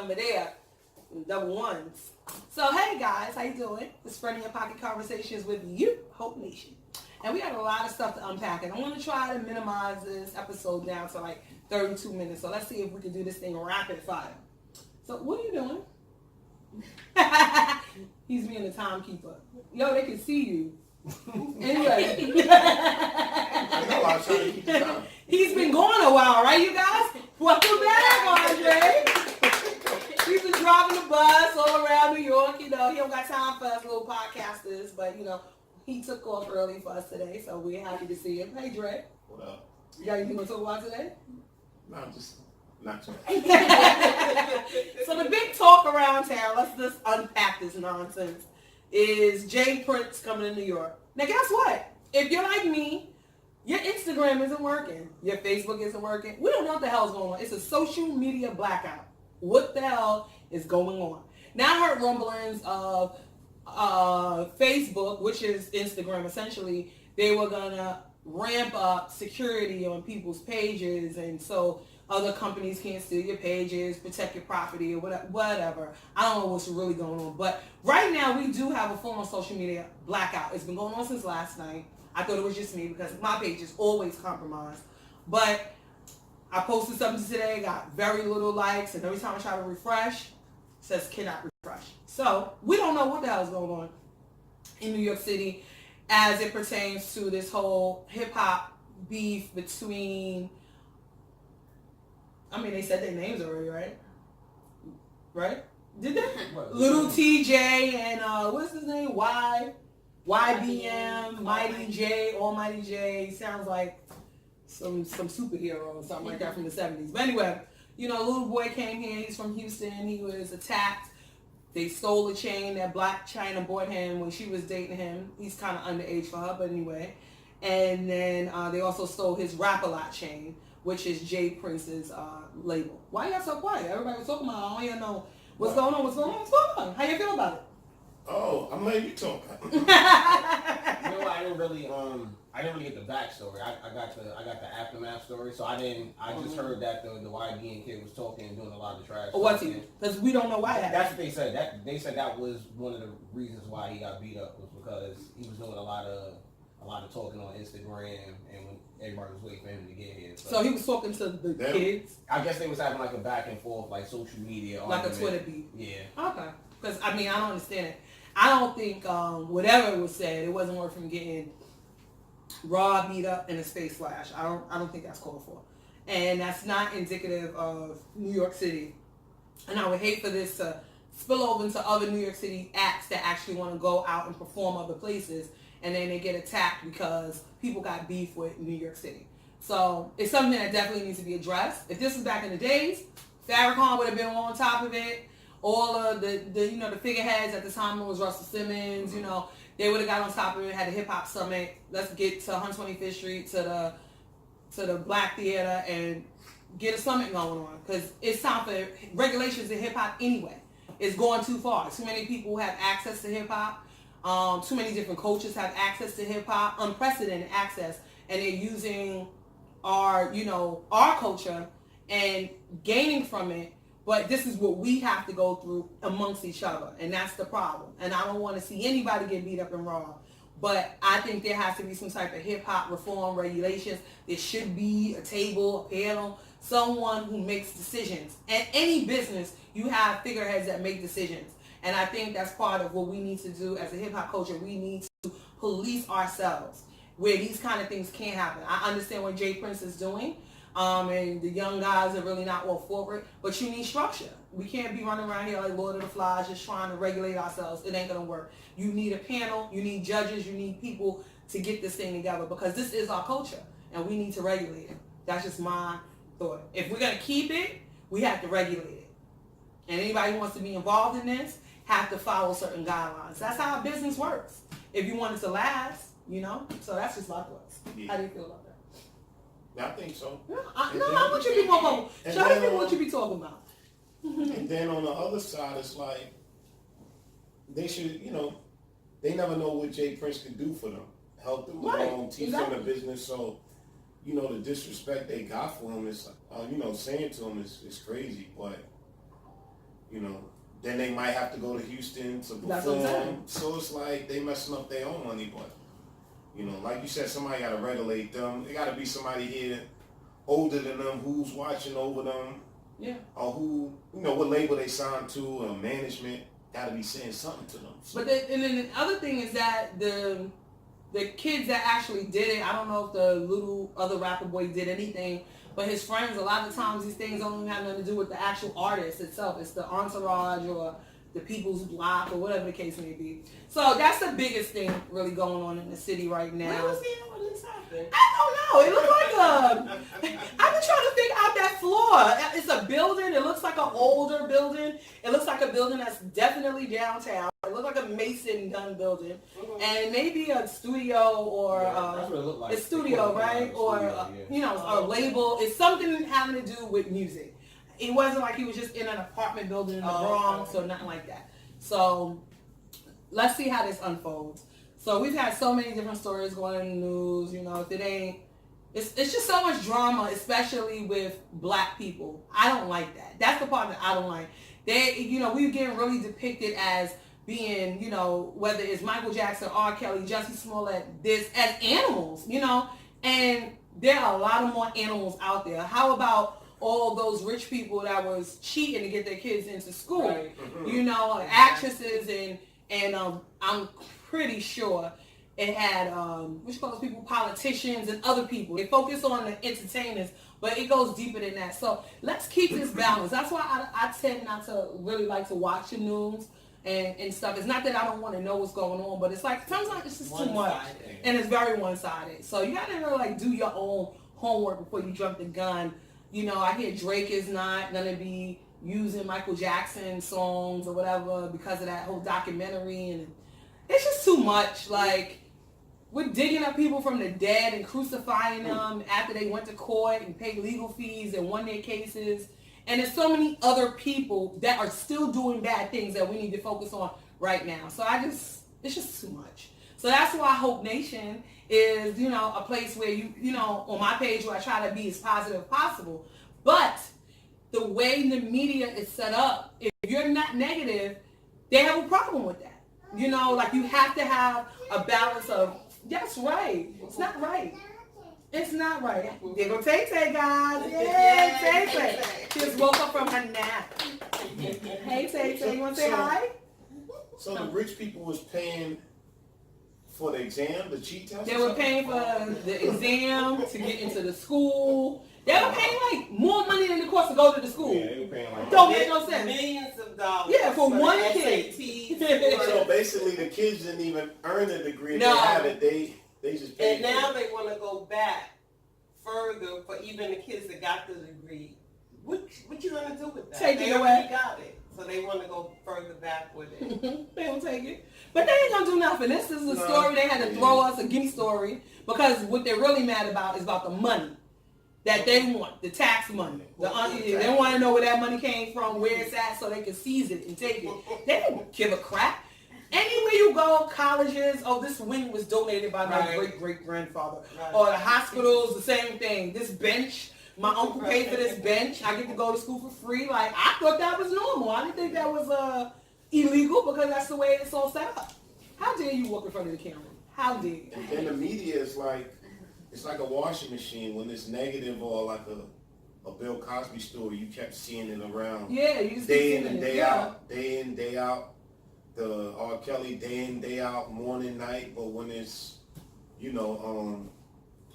number there. Double ones. So hey guys, how you doing? It's Friendly and Pocket Conversations with you, Hopenation. And we got a lot of stuff to unpack, and I'm going to try to minimize this episode down to like 32 minutes. So let's see if we can do this thing rapid fire. So what are you doing? He's being the timekeeper. Yo, they can see you. Anyway. I know, I was trying to keep the time. He's been gone a while, right, you guys? Welcome back, Andre. He's been driving the bus all around New York. You know, he don't got time for us little podcasters, but, you know, he took off early for us today, so we're happy to see him. Hey, Dre. What up? You got anything to talk about today? No, I'm just not too So the big talk around town, let's just unpack this nonsense, is Jay Prince coming to New York. Now, guess what? If you're like me, your Instagram isn't working. Your Facebook isn't working. We don't know what the hell's going on. It's a social media blackout. What the hell is going on? Now I heard rumblings of Facebook, which is Instagram essentially, they were going to ramp up security on people's pages, and so other companies can't steal your pages, protect your property, or whatever. I don't know what's really going on. But right now, we do have a formal social media blackout. It's been going on since last night. I thought it was just me because my page is always compromised. But I posted something today, got very little likes, and every time I try to refresh, it says cannot refresh. So we don't know what the hell is going on in New York City as it pertains to this whole hip-hop beef between... I mean, they said their names already, right? Right? Did they? Little TJ and what's his name? YBM, Mighty J, Almighty J. Sounds like some superhero or something like that from the 70s. But anyway, you know, little boy came here. He's from Houston. He was attacked. They stole a chain that Black China bought him when she was dating him. He's kind of underage for her, but anyway. And then they also stole his Rap-A-Lot chain, which is Jay Prince's label. Why y'all so quiet? Everybody was talking about it. I don't even know what's going on. What's going on? How you feel about it? Oh, I'm letting you talk. You know what? I didn't really get the backstory. I got the aftermath story. So I just heard that the YBN kid was talking and doing a lot of trash. Or what's he? Because we don't know why that. That's what they said. They said that was one of the reasons why he got beat up, was because he was doing a lot of talking on Instagram, and when everybody was waiting for him to get here. So he was talking to the kids? I guess they was having like a back and forth, like social media like argument. a Twitter beef? Yeah. Okay. Because, I mean, I don't understand it. I don't think whatever was said, it wasn't worth him getting raw beat up and his face slashed. I don't think that's called for. And that's not indicative of New York City. And I would hate for this to spill over into other New York City acts that actually want to go out and perform other places, and then they get attacked because people got beef with New York City. So it's something that definitely needs to be addressed. If this was back in the days, Farrakhan would have been on top of it. All of the figureheads at the time, it was Russell Simmons, you know, they would have got on top of it, had a hip hop summit. Let's get to 125th Street, to the Black Theater, and get a summit going on. Because it's time for regulations in hip hop anyway. It's going too far. Too many people have access to hip hop. Too many different coaches have access to hip hop, unprecedented access, and they're using our culture and gaining from it. But this is what we have to go through amongst each other, and that's the problem. And I don't want to see anybody get beat up and raw. But I think there has to be some type of hip hop reform regulations. There should be a table, a panel, someone who makes decisions. And any business, you have figureheads that make decisions. And I think that's part of what we need to do as a hip-hop culture. We need to police ourselves where these kind of things can't happen. I understand what Jay Prince is doing, and the young guys are really not all for it, but you need structure. We can't be running around here like Lord of the Flies just trying to regulate ourselves. It ain't going to work. You need a panel, you need judges, you need people to get this thing together, because this is our culture, and we need to regulate it. That's just my thought. If we're going to keep it, we have to regulate it. And anybody who wants to be involved in this have to follow certain guidelines. That's how business works. If you want it to last, So that's just my thoughts. Yeah. How do you feel about that? I think so. I want you to be more vocal. Show the people what you be talking about. And then on the other side, it's like they should, they never know what Jay Prince can do for them. Help them along, teach them the business. So, the disrespect they got for him is, saying to him is crazy. But you know, then they might have to go to Houston to That's what I'm perform. saying. So it's like they messing up their own money, but you know, like you said, somebody got to regulate them. There got to be somebody here older than them who's watching over them. Yeah. Or who, you know, what label they signed to, or management got to be saying something to them. So. But and then the other thing is that the kids that actually did it, I don't know if the little other rapper boy did anything, but his friends, a lot of times these things don't even have nothing to do with the actual artist itself. It's the entourage or the people's block or whatever the case may be. So that's the biggest thing really going on in the city right now. Where was all this happening? I don't know. It looks like I've been trying to figure out that floor. It's a building. It looks like an older building. It looks like a building that's definitely downtown. It looks like a Mason done building. And maybe a studio or that's what it looked like. a studio, right? Or, you know, a label. It's something having to do with music. It wasn't like he was just in an apartment building in the Bronx or nothing like that. So let's see how this unfolds. So we've had so many different stories going in the news. You know, if it ain't, it's just so much drama, especially with black people. I don't like that. That's the part that I don't like. They, you know, we're getting really depicted as being, you know, whether it's Michael Jackson, R. Kelly, Jussie Smollett, this as animals, you know, and there are a lot of more animals out there. How about all those rich people that was cheating to get their kids into school, Right. You know, actresses and I'm pretty sure it had what you call those people, politicians and other people. They focus on the entertainers, but it goes deeper than that. So let's keep this balance. That's why I tend not to really like to watch the news and stuff. It's not that I don't want to know what's going on, but it's like sometimes it's just too much, and it's very one-sided. So you gotta really like do your own homework before you jump the gun. You know, I hear Drake is not gonna be using Michael Jackson songs or whatever because of that whole documentary, and it's just too much. Like, we're digging up people from the dead and crucifying them after they went to court and paid legal fees and won their cases. And there's so many other people that are still doing bad things that we need to focus on right now. So it's just too much. So that's why Hope Nation is, you know, a place where you know, on my page where I try to be as positive as possible. But the way the media is set up, if you're not negative, they have a problem with that. You know, like you have to have a balance of, that's right. It's not right. It's not right. There go Tay-Tay, guys. Yeah, Tay-Tay. She just woke up from her nap. Hey, Tay-Tay, you want to say hi? So the rich people was paying for the exam, the cheat test? They were paying for the exam to get into the school. They were paying like more money than it cost to go to the school. Yeah, they were paying like Don't make no sense. Millions of dollars. Yeah, for one kid. So basically the kids didn't even earn a degree. No. They had it. They just paid And now for it. they want to go back further for even the kids that got the degree. What you gonna do with that? Take it they away. already got it, so they want to go further back with it. They don't take it. But they ain't gonna do nothing. This is a story they had to throw us, a gimme story, because what they're really mad about is about the money that they want, the tax money. They want to know where that money came from, where it's at, so they can seize it and take it. They don't give a crap. Anywhere you go, colleges, oh, this wing was donated by my great-great-grandfather. Right. Or the hospitals, the same thing. This bench, my uncle paid for this bench. I get to go to school for free. Like, I thought that was normal. I didn't think that was illegal because that's the way it's all set up. How dare you walk in front of the camera? How dare you? And then the media is like, it's like a washing machine. When it's negative or like a Bill Cosby story, you kept seeing it around. Yeah, you just Day keep in and seeing it. day Yeah. out, day in, day out. The R. Kelly day in, day out, morning, night. But when it's, you know,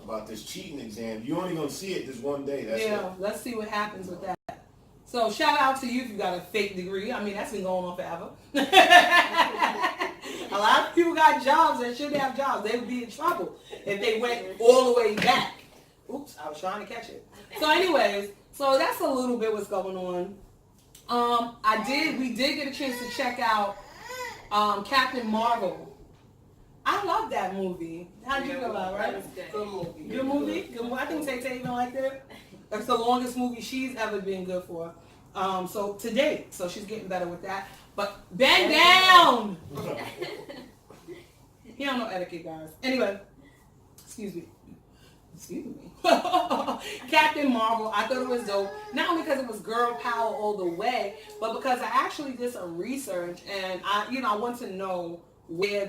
about this cheating exam, you're only gonna see it this one day. That's Yeah, it. let's see what happens with that. So shout out to you if you got a fake degree. I mean, that's been going on forever. A lot of people got jobs that shouldn't have jobs. They would be in trouble if they went all the way back. Oops, I was trying to catch it. So anyways, so that's a little bit what's going on. We did get a chance to check out Captain Marvel. I love that movie. How did you feel about it, right? Good movie. Good movie? Good movie. I think Tay-Tay even liked it. That's the longest movie she's ever been good for. So to date. So she's getting better with that. But bend down! He don't know etiquette, guys. Anyway, excuse me. excuse me, Captain Marvel. I thought it was dope, not only because it was girl power all the way, but because I actually did some research and I want to know where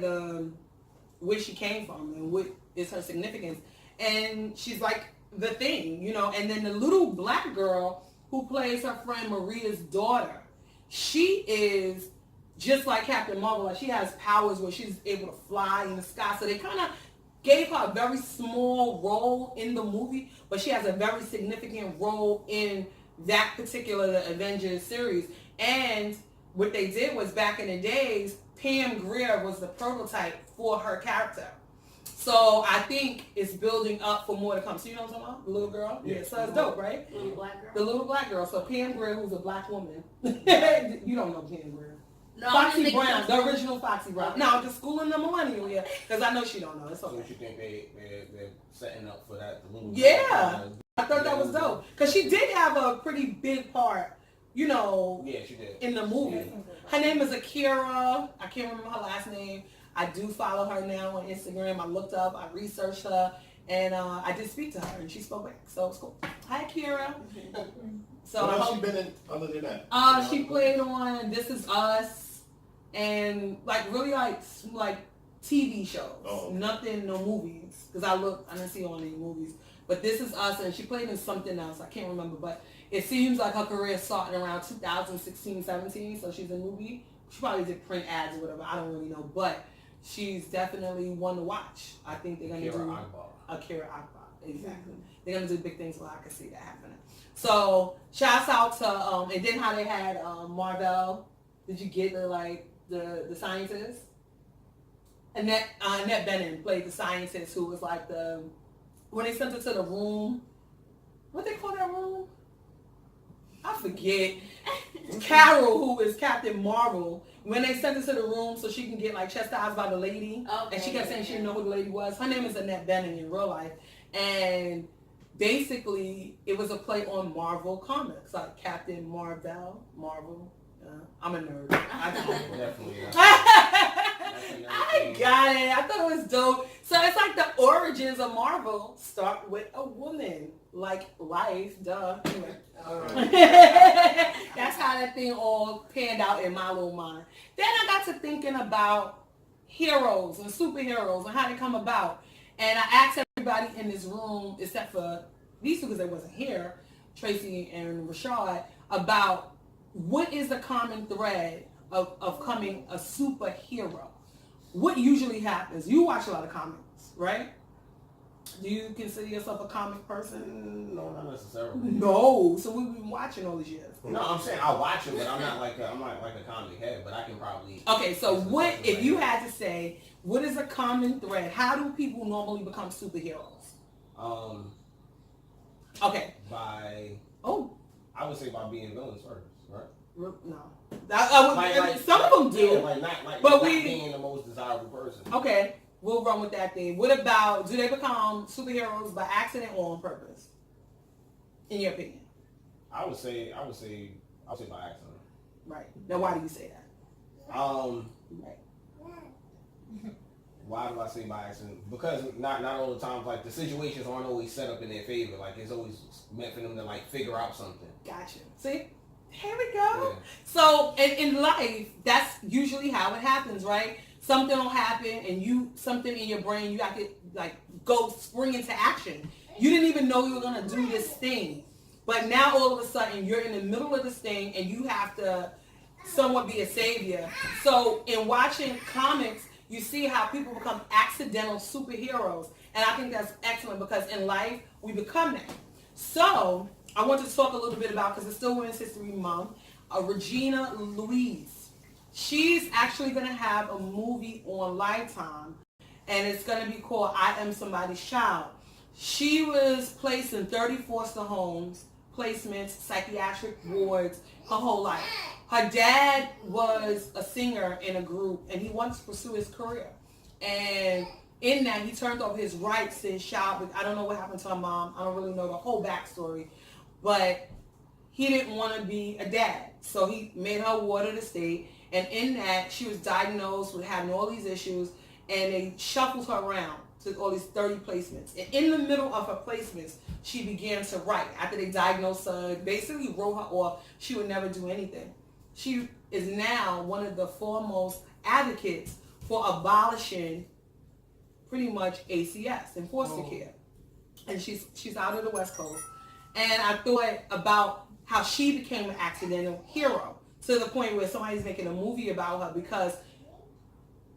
she came from and what is her significance. And she's like the thing, and then the little black girl who plays her friend Maria's daughter, she is just like Captain Marvel. Like, she has powers where she's able to fly in the sky. So they kind of gave her a very small role in the movie, but she has a very significant role in that particular Avengers series. And what they did was, back in the days, Pam Grier was the prototype for her character. So I think it's building up for more to come. So you know what I'm talking about? The little girl? Yeah, so it's dope, right? Little black girl. The little black girl. So Pam Grier, who's a black woman. You don't know Pam Grier. No, Foxy Brown, the original Foxy Brown. Okay. No, I'm just schooling the millennial here, because I know she don't know. It's So okay. what you think they're setting up for that? The little Yeah. I thought that was dope. Because she did have a pretty big part, Yeah, she did. in the movie. Her name is Akira. I can't remember her last name. I do follow her now on Instagram. I looked up, I researched her, and I did speak to her, and she spoke back. So it's cool. Hi, Akira. So What I else hope she been in other than that? she played on This Is Us and really like TV shows. Oh. Nothing, no movies. Because I didn't see her on any movies. But This Is Us, and she played in something else. I can't remember, but it seems like her career started around 2016, 17. So she's a newbie. She probably did print ads or whatever. I don't really know, but she's definitely one to watch. I think they're gonna do Akira Akbar. Exactly. They're gonna do big things. Well, I can see that happening. So shouts out to and then how they had Marvel. Did you get the scientist? Annette Bening played the scientist who was like when they sent her to the room. What they call that room? I forget. Carol, who is Captain Marvel, when they sent her to the room so she can get chastised by the lady, and she kept saying she didn't know who the lady was. Her name is Annette Bening in real life, and basically it was a play on Marvel comics, like Captain Marvel. I'm a nerd. I got it. Definitely. I got it. I thought it was dope. So it's like the origins of Marvel start with a woman, like life, duh. Anyway. That's how that thing all panned out in my little mind. Then I got to thinking about heroes and superheroes and how they come about. And I asked everybody in this room, except for these two because they wasn't here, Tracy and Rashad, about what is the common thread of coming a superhero. What usually happens? You watch a lot of comics, right? Do you consider yourself a comic person? No, not necessarily. No. So we've been watching all these years. No, I'm saying I watch it, but I'm not like a comic head, but I can probably. Okay, so what if you had to say what is a common thread? How do people normally become superheroes? Okay. I would say by being villains first, right? No. Some of them do. Yeah, not but being the most desirable person. Okay. We'll run with that thing. What about, do they become superheroes by accident or on purpose? In your opinion? I would say by accident. Right. Now, why do you say that? Right. Why do I say by accident? Because not all the time, the situations aren't always set up in their favor. It's always meant for them to figure out something. Gotcha. See? Here we go. Yeah. So, in life, that's usually how it happens, right? Something will happen and something in your brain, you have to go spring into action. You didn't even know you were going to do this thing. But now all of a sudden you're in the middle of this thing and you have to somewhat be a savior. So in watching comics, you see how people become accidental superheroes. And I think that's excellent because in life we become that. So I want to talk a little bit about, because it's still Women's History Month, Regina Louise. She's actually going to have a movie on Lifetime, and it's going to be called I Am Somebody's Child. She was placed in 30 foster homes, placements, psychiatric wards, her whole life. Her dad was a singer in a group, and he wanted to pursue his career. And in that, he turned over his rights to his child. I don't know what happened to her mom. I don't really know the whole backstory. But he didn't want to be a dad. So he made her ward of the state. And in that, she was diagnosed with having all these issues, and they shuffled her around. to all these 30 placements. And in the middle of her placements, she began to write. After they diagnosed her, basically wrote her off. She would never do anything. She is now one of the foremost advocates for abolishing pretty much ACS and foster care. And she's out of the West Coast. And I thought about how she became an accidental hero to the point where somebody's making a movie about her because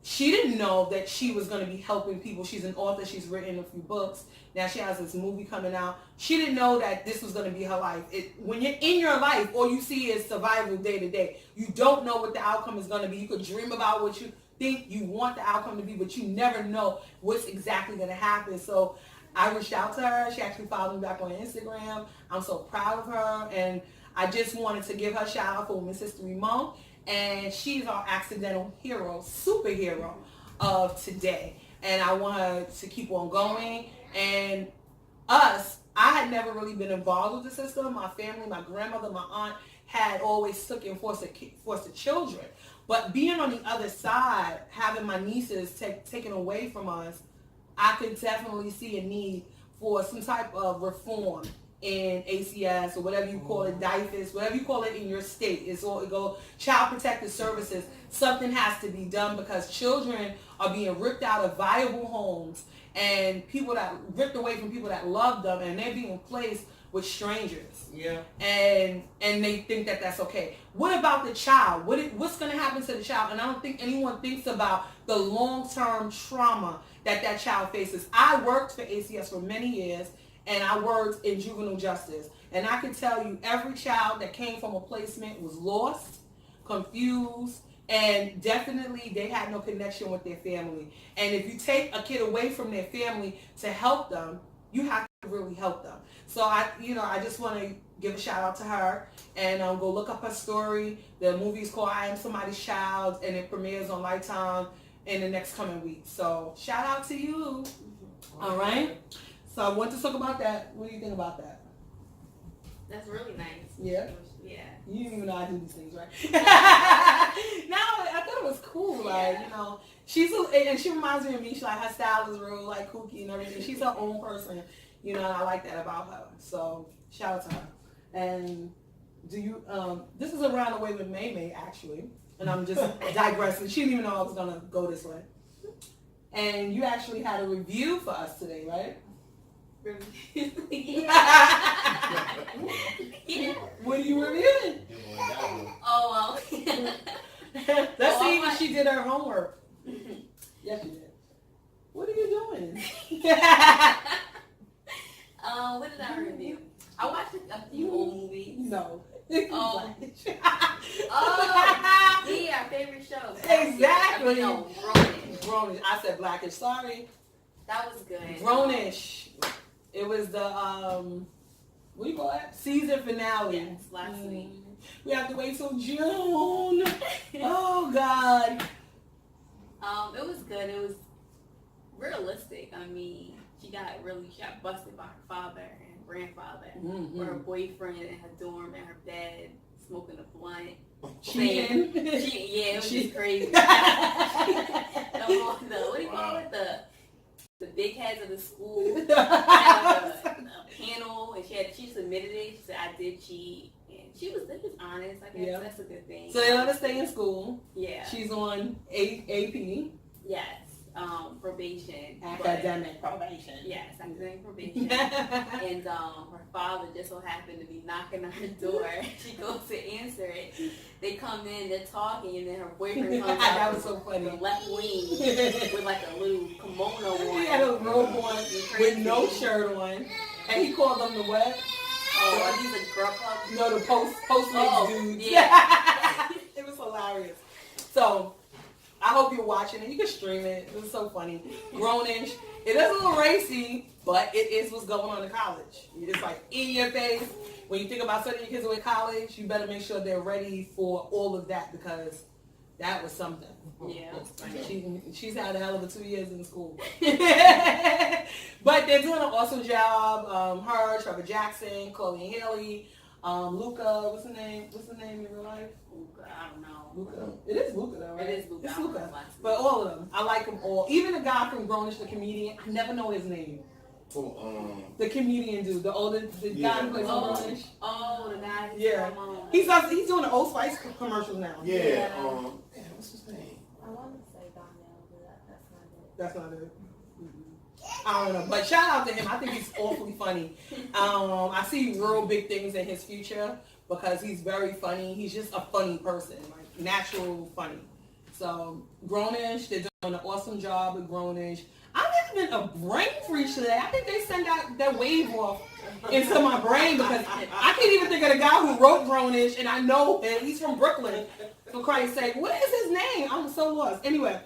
she didn't know that she was going to be helping people. She's an author. She's written a few books. Now she has this movie coming out. She didn't know that this was going to be her life. When you're in your life, all you see is survival day to day. You don't know what the outcome is going to be. You could dream about what you think you want the outcome to be, but you never know what's exactly going to happen. So I reached out to her. She actually followed me back on Instagram. I'm so proud of her. And I just wanted to give her a shout out for Women's History Month. And she's our accidental hero, superhero of today. And I want her to keep on going. And I had never really been involved with the system. My family, my grandmother, my aunt had always took in foster children. But being on the other side, having my nieces taken away from us, I could definitely see a need for some type of reform in ACS or whatever you call it, DIFUS, whatever you call it in your state. It's all it go Child Protective Services. Something has to be done because children are being ripped out of viable homes and people that ripped away from people that love them, and they're being placed with strangers. Yeah. And they think that that's okay. What about the child? What's going to happen to the child? And I don't think anyone thinks about the long-term trauma that child faces. I worked for ACS for many years, and I worked in juvenile justice. And I can tell you every child that came from a placement was lost, confused, and definitely they had no connection with their family. And if you take a kid away from their family to help them, you have to really help them. So I just want to give a shout out to her and go look up her story. The movie is called I Am Somebody's Child, and it premieres on Lifetime in the next coming week. So shout out to you. All right. So I want to talk about that. What do you think about that? That's really nice. Yeah. Yeah. You didn't even know I do these things, right? No, I thought it was cool. Like, and she reminds me of me. She her style is real like kooky and everything. She's her own person, and I like that about her. So shout out to her. And do you? This is around the way with May May actually, and I'm just digressing. She didn't even know I was gonna go this way. And you actually had a review for us today, right? Yeah. What are you reviewing? Oh, well. Let's see if she did her homework. Yes, she did. What are you doing? What did I review? I watched a few old movies. No. Oh. Yeah, our favorite show. Exactly. No, Grownish. Grownish. I said Blackish. Sorry. That was good. Grownish. It was the what do you call it? Season finale. Yes, last week. We have to wait till June. Oh God. It was good. It was realistic. I mean, she got busted by her father and grandfather, with her boyfriend in her dorm in her bed, smoking a blunt. Cheating. Yeah, it was just crazy. What do you call it? The big heads of the school had a panel, and she submitted it. She said, "I did cheat," and she was honest. I guess that's a good thing. So they let her stay in school. Yeah. She's on AP. Yes. Probation. Academic probation. Yes, academic probation. And her father just so happened to be knocking on her door. She goes to answer it. They come in, they're talking, and then her boyfriend comes out. That was so funny. The left wing with like a little kimono on. He had a robe on with no shirt on, and he called them the what? Oh, are these a girl club? No, the Postmates dudes. Yeah. It was hilarious. So I hope you're watching it. You can stream it. It was so funny. Grownish. It is a little racy, but it is what's going on in college. It's like in your face. When you think about sending your kids away to college, you better make sure they're ready for all of that because that was something. Yeah. She's had a hell of a 2 years in school. But they're doing an awesome job. Her, Trevor Jackson, Chloe and Haley. Luca, what's the name? What's the name in real life? Luca, I don't know. Luca. It is Luca though, right? It is Luca. It's I don't know Luca. his last name. But all of them, I like them all. Even the guy from Grownish, the comedian, I never know his name. The comedian dude, the guy who plays on Grownish. Oh, the guy. Yeah. He's doing the Old Spice commercials now. Yeah. What's his name? I want to say Donnell, but that's not it. That's not it. I don't know, but shout out to him. I think he's awfully funny. I see real big things in his future because he's very funny. He's just a funny person, like natural funny. So Grownish, they're doing an awesome job with Grownish. I'm having a brain freeze today. I think they send out that wave off into my brain because I can't even think of the guy who wrote Grownish, and I know him. He's from Brooklyn. For Christ's sake, what is his name? I'm so lost. Anyway,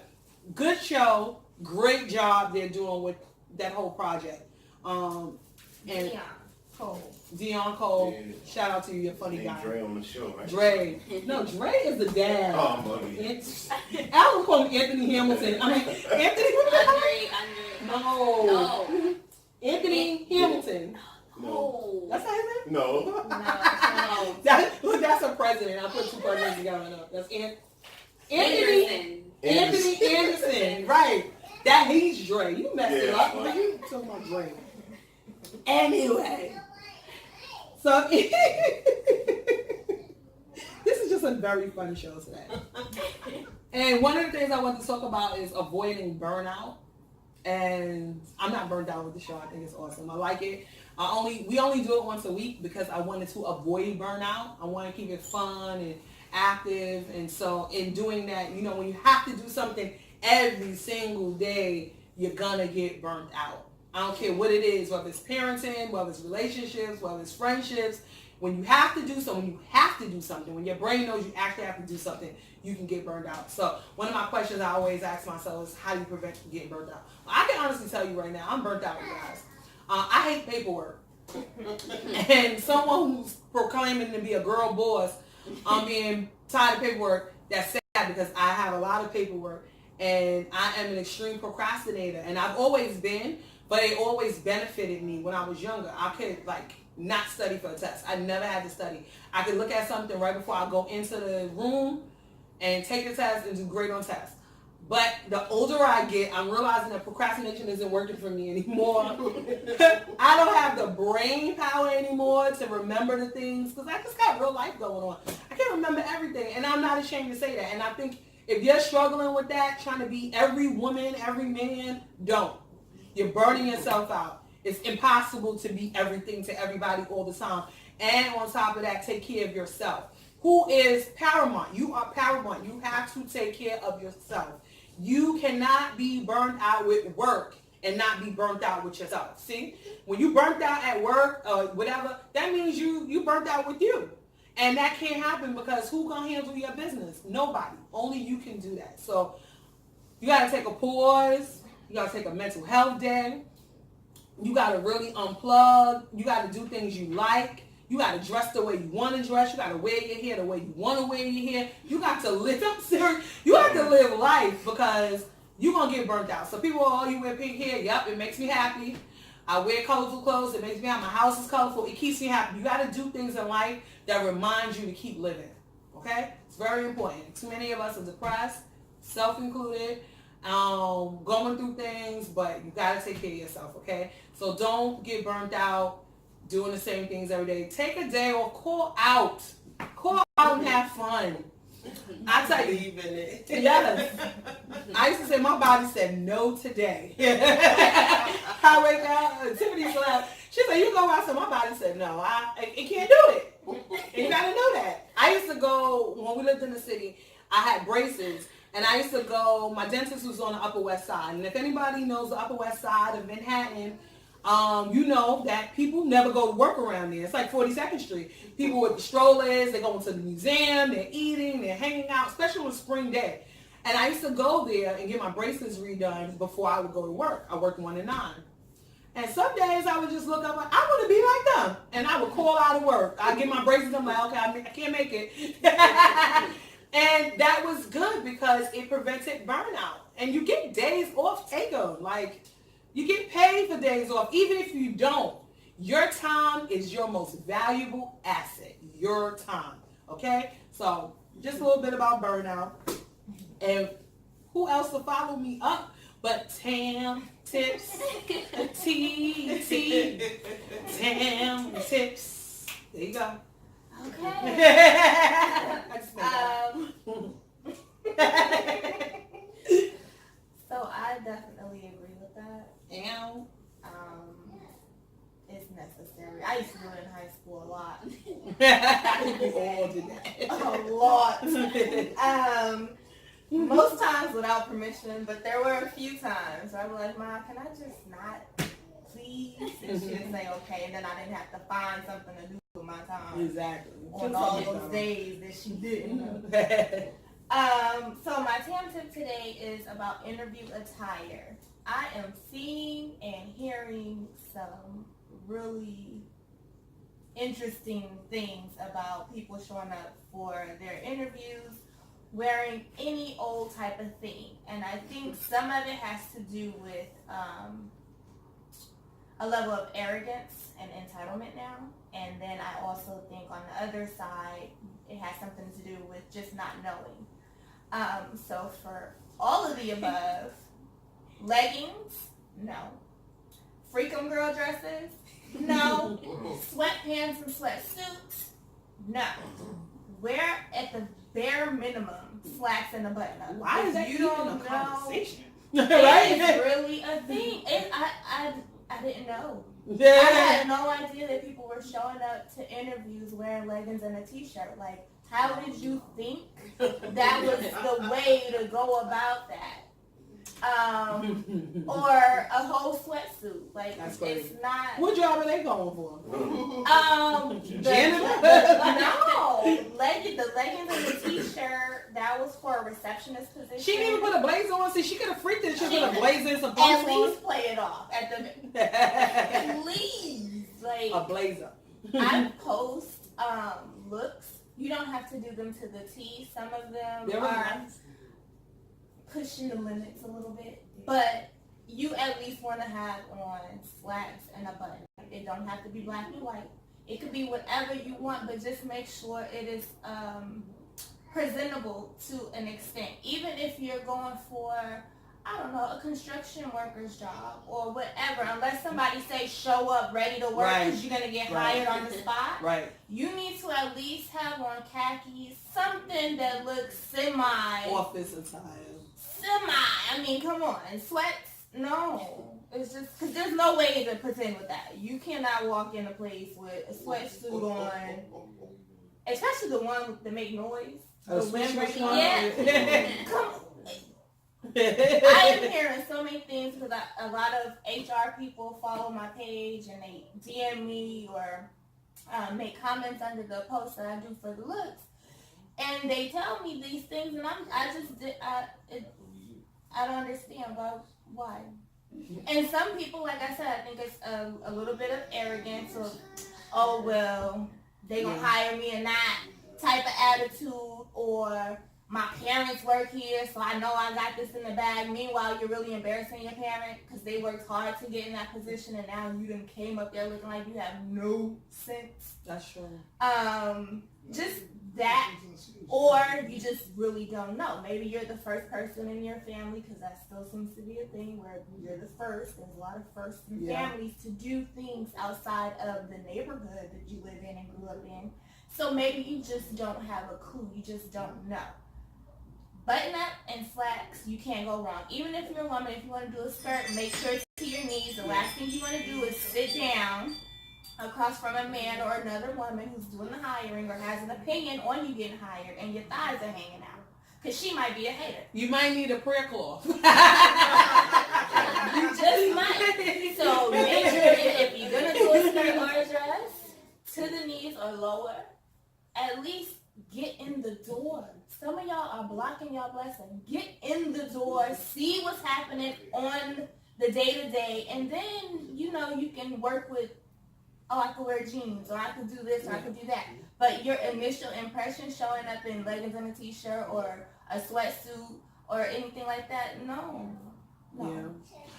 good show. Great job they're doing with that whole project. And Dion Cole, Yeah. shout out to you, you're a funny guy. Dre on the show, right? Dre. No, Dre is the dad. Oh, buddy. I would call him Anthony Hamilton. I mean, Anthony, Andre. No. Anthony Hamilton. No. That's not his name? No. No. That's a president. I put two presidents together. No, that's Anthony Anderson. Right. That he's Dre. You messed it up. Right. You talking about Dre. Anyway. So this is just a very funny show today. And one of the things I want to talk about is avoiding burnout. And I'm not burned out with the show. I think it's awesome. I like it. We only do it once a week because I wanted to avoid burnout. I want to keep it fun and active. And so in doing that, you know, when you have to do something every single day, you're gonna get burnt out. I don't care what it is, whether it's parenting, whether it's relationships, whether it's friendships. When you have to do something, when your brain knows you actually have to do something, you can get burned out. So one of my questions I always ask myself is, how do you prevent getting burnt out? Well, I can honestly tell you right now, I'm burnt out, you guys. I hate paperwork. And someone who's proclaiming to be a girl boss, I'm being tired of paperwork, that's sad because I have a lot of paperwork and I am an extreme procrastinator. And I've always been, but it always benefited me when I was younger. I could not study for a test. I never had to study. I could look at something right before I go into the room and take the test and do great on tests. But the older I get, I'm realizing that procrastination isn't working for me anymore. I don't have the brain power anymore to remember the things because I just got real life going on. I can't remember everything, and I'm not ashamed to say that. And I think if you're struggling with that, trying to be every woman, every man, don't. You're burning yourself out. It's impossible to be everything to everybody all the time. And on top of that, take care of yourself. Who is paramount? You are paramount. You have to take care of yourself. You cannot be burnt out with work and not be burnt out with yourself. See, when you burnt out at work or whatever, that means you burnt out with you. And that can't happen because who can handle your business? Nobody. Only you can do that. So you got to take a pause. You got to take a mental health day. You got to really unplug. You got to do things you like. You got to dress the way you want to dress. You got to wear your hair the way you want to wear your hair. You got to live, I'm serious. You have to live life because you're going to get burnt out. So people, oh, you wear pink hair. Yep, it makes me happy. I wear colorful clothes. It makes me happy. My house is colorful. It keeps me happy. You got to do things in life that remind you to keep living. Okay? It's very important. Too many of us are depressed, self-included, going through things, but you got to take care of yourself, okay? So don't get burnt out doing the same things every day. Take a day or call out and have fun. I tell you, Believe in it. yes. I used to say my body said no today. I wake up, Tiffany's laugh. She said, you go out, so my body said no. It can't do it. And you gotta know that. I used to go, when we lived in the city, I had braces. And I used to go, my dentist was on the Upper West Side. And if anybody knows the Upper West Side of Manhattan, you know that people never go to work around there. It's like 42nd Street. People with the strollers, they're going to the museum, they're eating, they're hanging out, especially on spring day. And I used to go there and get my braces redone before I would go to work. I worked 1 to 9. And some days I would just look up like, I want to be like them. And I would call out of work. I'd get my braces, I'm like, okay, I can't make it. And that was good because it prevented burnout. And you get days off, take them. Like, you get paid for days off. Even if you don't, Your time is your most valuable asset. Your time. Okay? So, just a little bit about burnout. And who else to follow me up but Tam Tips, Tam Tips. There you go. Okay. I just made that. So I definitely agree with that. And It's necessary. I used to do it in high school a lot. we all did that. A lot. Most times without permission, but there were a few times where I was like, "Mom, can I just not, please?" And she would say, "Okay," and then I didn't have to find something to do with my time. Exactly. On all those days that she didn't. So my TAM tip today is about interview attire. I am seeing and hearing some really interesting things about people showing up for their interviews wearing any old type of thing. And I think some of it has to do with a level of arrogance and entitlement now. And then I also think on the other side, it has something to do with just not knowing. So for all of the above, leggings, no. Freakum girl dresses, no. Sweatpants and sweatsuits, no. Wear at the bare minimum slacks and a button up. Why is that you even don't a know? conversation? It is really a thing. I didn't know. I Yeah. had no idea that people were showing up to interviews wearing leggings and a t-shirt. Like, how did you think that was the way to go about that? Or a whole sweatsuit. Like, That's crazy. it's not. What job are they going for? The leggings and the t-shirt, that was for a receptionist position. She didn't even put a blazer on. See, she could have freaked it. She She put a blazer and some At pants on. least play it off at the please. Like, A blazer. I post looks. You don't have to do them to the T. Some of them They're really are nice. pushing the limits a little bit, but you at least want to have on slacks and a button. It don't have to be black and white. It could be whatever you want, but just make sure it is presentable to an extent. Even if you're going for, I don't know, a construction worker's job or whatever, unless somebody say show up ready to work because you're going to get hired on the spot. Right. You need to at least have on khakis, something that looks semi. Office attire. I mean, come on. Sweats? No. It's just, because there's no way to pretend with that. You cannot walk in a place with a sweatsuit on, especially the one that make noise. A The swish wind one? Yeah. Come on. I am hearing so many things because a lot of HR people follow my page and they DM me or make comments under the post that I do for the looks, and they tell me these things, and I don't understand why. And some people, like I said, I think it's a little bit of arrogance of, oh well, they gonna hire me in that type of attitude, or my parents work here, so I know I got this in the bag. Meanwhile, you're really embarrassing your parent because they worked hard to get in that position, and now you done came up there looking like you have no sense. That's true. Just that, or you just really don't know. Maybe you're the first person in your family, because that still seems to be a thing where you're the first. There's a lot of firsts in families to do things outside of the neighborhood that you live in and grew up in. So maybe you just don't have a clue. You just don't know. Button up and slacks, you can't go wrong. Even if you're a woman, if you want to do a skirt, make sure it's to your knees. The last thing you want to do is sit down across from a man or another woman who's doing the hiring or has an opinion on you getting hired and your thighs are hanging out. Because she might be a hater. You might need a prayer cloth. You just might. So make sure if you're going to do a skirt or a dress, to the knees or lower, at least get in the door. Some of y'all are blocking y'all blessing. Get in the door, see what's happening on the day-to-day, and then, you can work with, oh, I could wear jeans, or I could do this, or I could do that. But your initial impression showing up in leggings and a t-shirt or a sweatsuit or anything like that, no. Yeah.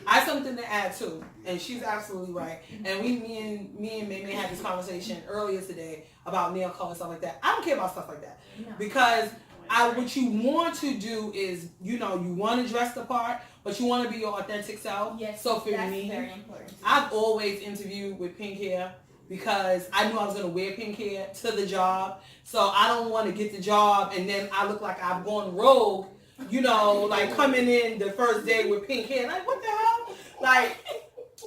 I have something to add too, and she's absolutely right. And me and May had this conversation earlier today about nail color and stuff like that. I don't care about stuff like that because what you want to do is, you want to dress the part, but you want to be your authentic self. Yes. So for that's me, very important. I've always interviewed with pink hair because I knew I was going to wear pink hair to the job. So I don't want to get the job and then I look like I've gone rogue. Like coming in the first day with pink hair, like what the hell? Like,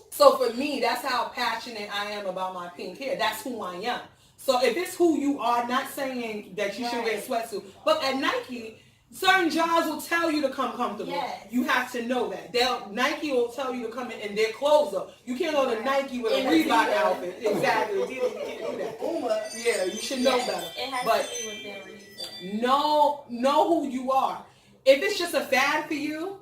so for me, that's how passionate I am about my pink hair. That's who I am. So if it's who you are, not saying that you should wear a sweatsuit, but at Nike, certain jobs will tell you to come comfortable. Yes. You have to know that. Nike will tell you to come in their clothes up. You can't go to Nike with a Reebok outfit. Exactly. You can't do that. Yeah, you should know better. It has But to be within reason. know who you are. If it's just a fad for you,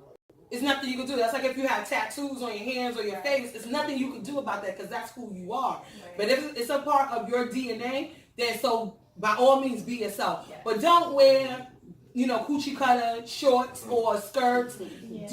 it's nothing you can do. That's like if you have tattoos on your hands or your face, it's nothing you can do about that because that's who you are. Right. But if it's a part of your DNA, then so by all means be yourself. Yeah. But don't wear, coochie cutter shorts or skirts. Yeah.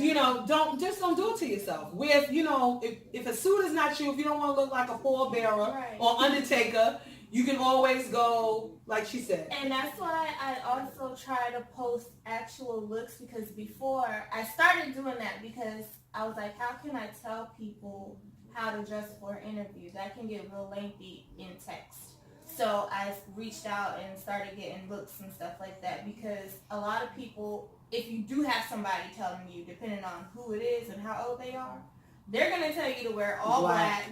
Don't do it to yourself. If a suit is not you, if you don't want to look like a pallbearer or Undertaker, you can always go, like she said. And that's why I also try to post actual looks because before, I started doing that because I was like, how can I tell people how to dress for an interview? That can get real lengthy in text. So I reached out and started getting looks and stuff like that because a lot of people, if you do have somebody telling you, depending on who it is and how old they are, they're going to tell you to wear all black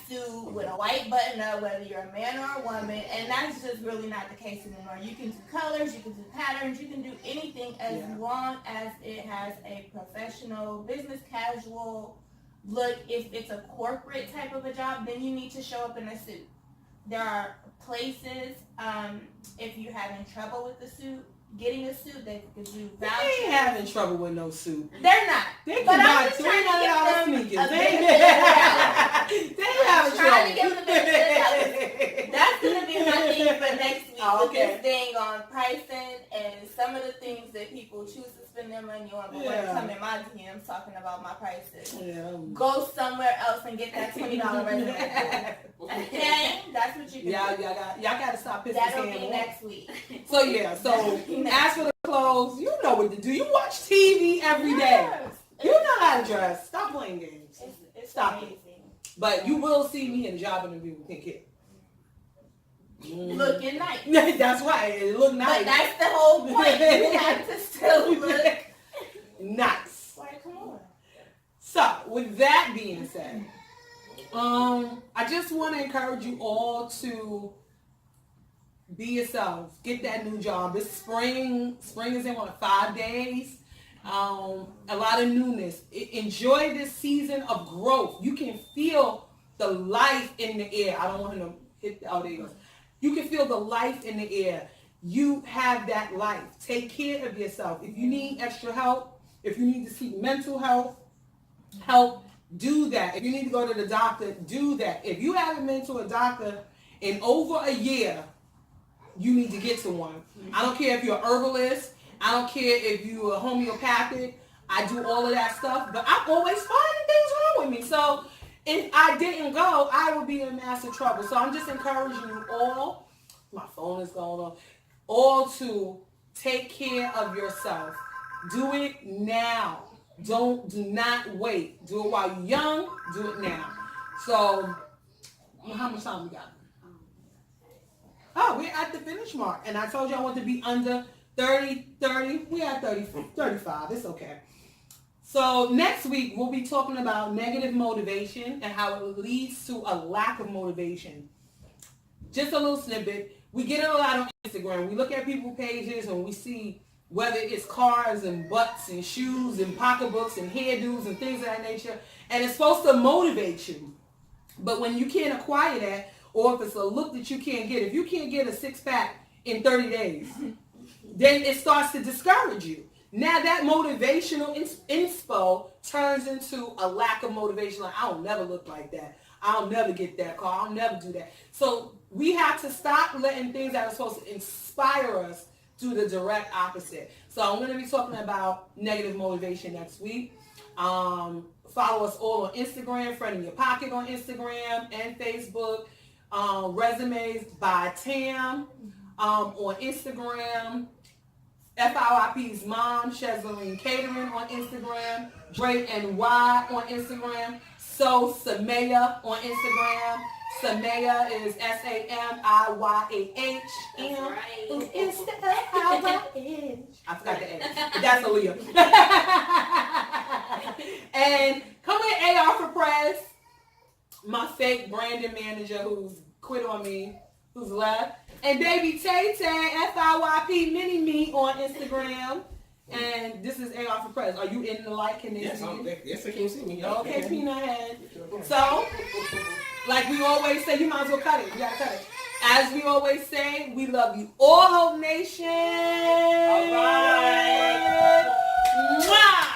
suit with a white button up, whether you're a man or a woman, and that's just really not the case anymore. You can do colors, you can do patterns, you can do anything as long as it has a professional, business casual look. If it's a corporate type of a job, then you need to show up in a suit. There are places, if you're having trouble with the suit, getting a suit, they could do vouchers. They ain't having trouble with no suit. They're not. They but I'm just trying to give them sneakers. They have trying to give them the benefit. That's going to be my thing for next week with this thing on pricing and some of the things that people choose to spend their money on. But when they come in my DMs talking about my prices, go somewhere else and get that $20 resume. Okay? That's what you can do. Y'all got to stop pissing That'll be next week. So as for the clothes, you know what to do. You watch TV every day. You know how to dress. Stop playing games. Stop amazing. it. But you will see me in a job interview with pink hair. Looking nice. That's right. It look nice. But that's the whole point. You have to still look nice. Like, come on. So, with that being said, I just want to encourage you all to be yourselves. Get that new job. This spring is in 5 days. A lot of newness. Enjoy this season of growth. You can feel the life in the air. I don't want him to hit. Oh, there he goes. You can feel the life in the air. You have that life. Take care of yourself. If you need extra help, if you need to seek mental health help, do that. If you need to go to the doctor, do that. If you haven't been to a doctor in over a year, you need to get to one. I don't care if you're a herbalist. I don't care if you're a homeopathic. I do all of that stuff, but I'm always finding things wrong with me. So if I didn't go, I would be in massive trouble. So I'm just encouraging you all, my phone is going on, all to take care of yourself. Do it now. Do not wait. Do it while you're young. Do it now. So, how much time we got? Oh, we're at the finish mark. And I told you I want to be under 30. We're at 35. It's okay. So next week, we'll be talking about negative motivation and how it leads to a lack of motivation. Just a little snippet. We get it a lot on Instagram. We look at people's pages and we see whether it's cars and butts and shoes and pocketbooks and hairdos and things of that nature. And it's supposed to motivate you. But when you can't acquire that, or if it's a look that you can't get, if you can't get a six-pack in 30 days, then it starts to discourage you. Now that motivational inspo turns into a lack of motivation. Like, I'll never look like that. I'll never get that car. I'll never do that. So we have to stop letting things that are supposed to inspire us do the direct opposite. So I'm going to be talking about negative motivation next week. Follow us all on Instagram, Friend in Your Pocket on Instagram and Facebook. Resumes by Tam on Instagram. FIYP's mom, Chezarine Catering on Instagram. Dre and Y on Instagram. So Samaya on Instagram. Samaya is SAMIYAH. That's right. I forgot the H. But that's Aaliyah. And come with AR for Press, my fake branding manager who's quit on me, who's left. And baby Tay Tay, FIYP Mini Me on Instagram. And this is AR for Press. Are you in the light? Can they see you? Yes, they can see me. Okay, Peanut Head. So, like we always say, you might as well cut it. You gotta cut it. As we always say, we love you all, Hope Nation. All right. Mwah!